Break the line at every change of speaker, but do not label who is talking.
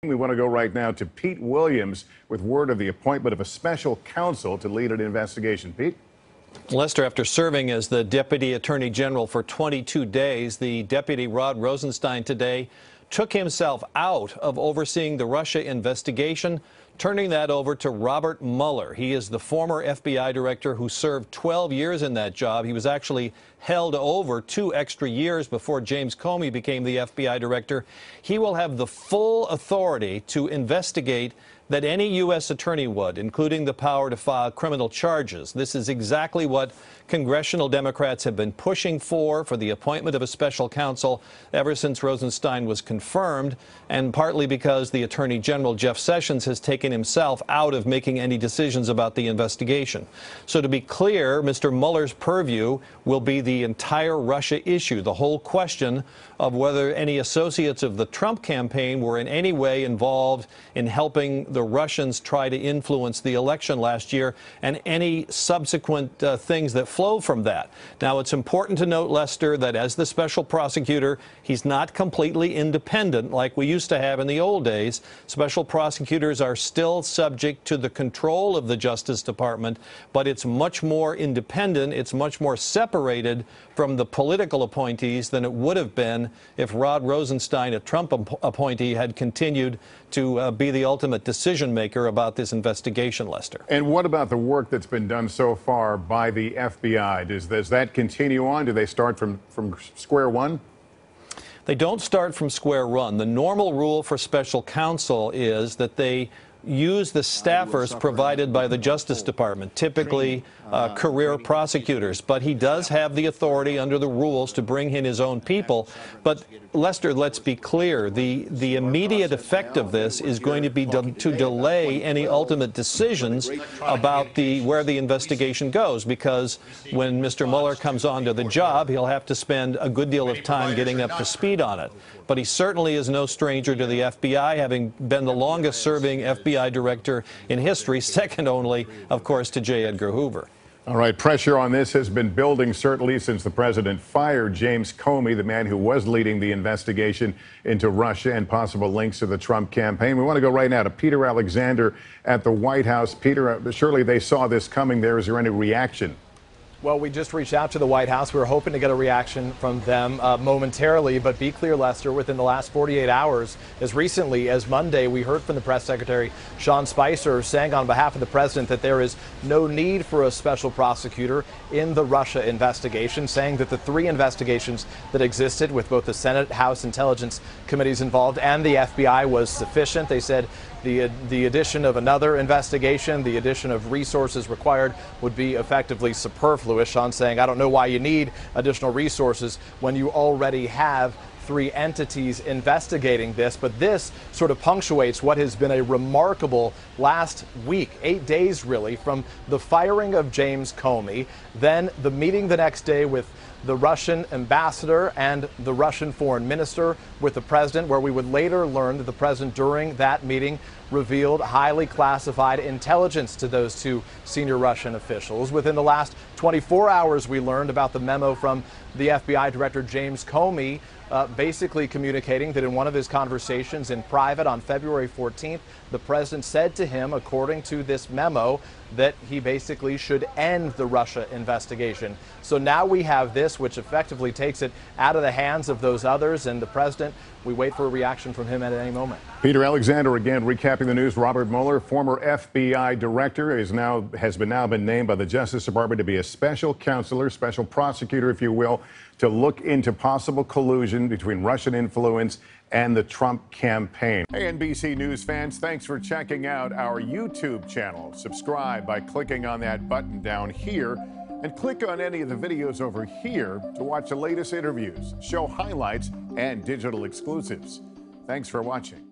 We want to go right now to Pete Williams with word of the appointment of a special counsel to lead an investigation. Pete?
Lester, after serving as the Deputy Attorney General for 22 days, the Deputy Rod Rosenstein today took himself out of overseeing the Russia investigation, turning that over to Robert Mueller. He is the former FBI director who served 12 years in that job. He was actually held over 2 extra years before James Comey became the FBI director. He will have the full authority to investigate that any U.S. attorney would, including the power to file criminal charges. This is exactly what congressional Democrats have been pushing for the appointment of a special counsel ever since Rosenstein was confirmed, and partly because the Attorney General, Jeff Sessions, has taken himself out of making any decisions about the investigation. So to be clear, Mr. Mueller's purview will be the entire Russia issue, the whole question of whether any associates of the Trump campaign were in any way involved in helping the Russians try to influence the election last year, and any subsequent things that flow from that. Now, it's important to note, Lester, that as the special prosecutor, he's not completely independent like we used to have in the old days. Special prosecutors are still subject to the control of the Justice Department, but it's much more independent, it's much more separated from the political appointees than it would have been if Rod Rosenstein, a Trump appointee, had continued to be the ultimate decision maker about this investigation, Lester.
And what about the work that's been done so far by the FBI? Does that continue on? Do they start from square one?
They don't start from square one. The normal rule for special counsel is that they use the staffers provided by the Justice Department, typically career prosecutors. But he does have the authority under the rules to bring in his own people. But, Lester, let's be clear. The immediate effect of this is going to be to delay any ultimate decisions about where the investigation goes, because when Mr. Mueller comes onto the job, he'll have to spend a good deal of time getting up to speed on it. But he certainly is no stranger to the FBI, having been the longest-serving FBI director in history, second only, of course, to J. Edgar Hoover.
All right, pressure on this has been building certainly since the president fired James Comey, the man who was leading the investigation into Russia and possible links to the Trump campaign. We want to go right now to Peter Alexander at the White House. Peter, surely they saw this coming there. Is there any reaction?
Well, we just reached out to the White House. We were hoping to get a reaction from them momentarily, but be clear, Lester, within the last 48 hours, as recently as Monday, we heard from the press secretary, Sean Spicer, saying on behalf of the president that there is no need for a special prosecutor in the Russia investigation, saying that the 3 investigations that existed with both the Senate, House Intelligence Committees involved and the FBI was sufficient. They said the addition of another investigation, the addition of resources required, would be effectively superfluous. Sean saying, I don't know why you need additional resources when you already have 3 entities investigating this. But this sort of punctuates what has been a remarkable last week, 8 days really, from the firing of James Comey, then the meeting the next day with the Russian ambassador and the Russian foreign minister with the president, where we would later learn that the president during that meeting revealed highly classified intelligence to those 2 senior Russian officials. Within the last 24 hours, we learned about the memo from the FBI Director James Comey, basically communicating that in one of his conversations in private on February 14th, the president said to him, according to this memo, that he basically should end the Russia investigation. So now we have this, which effectively takes it out of the hands of those others, and the president, we wait for a reaction from him at any moment.
Peter Alexander again recapping the news. Robert Mueller, former FBI director, has now been named by the Justice Department to be a special counselor, special prosecutor, if you will, to look into possible collusion between Russian influence and the Trump campaign. Hey, NBC News fans, thanks for checking out our YouTube channel. Subscribe by clicking on that button down here, and click on any of the videos over here to watch the latest interviews, show highlights, and digital exclusives. Thanks for watching.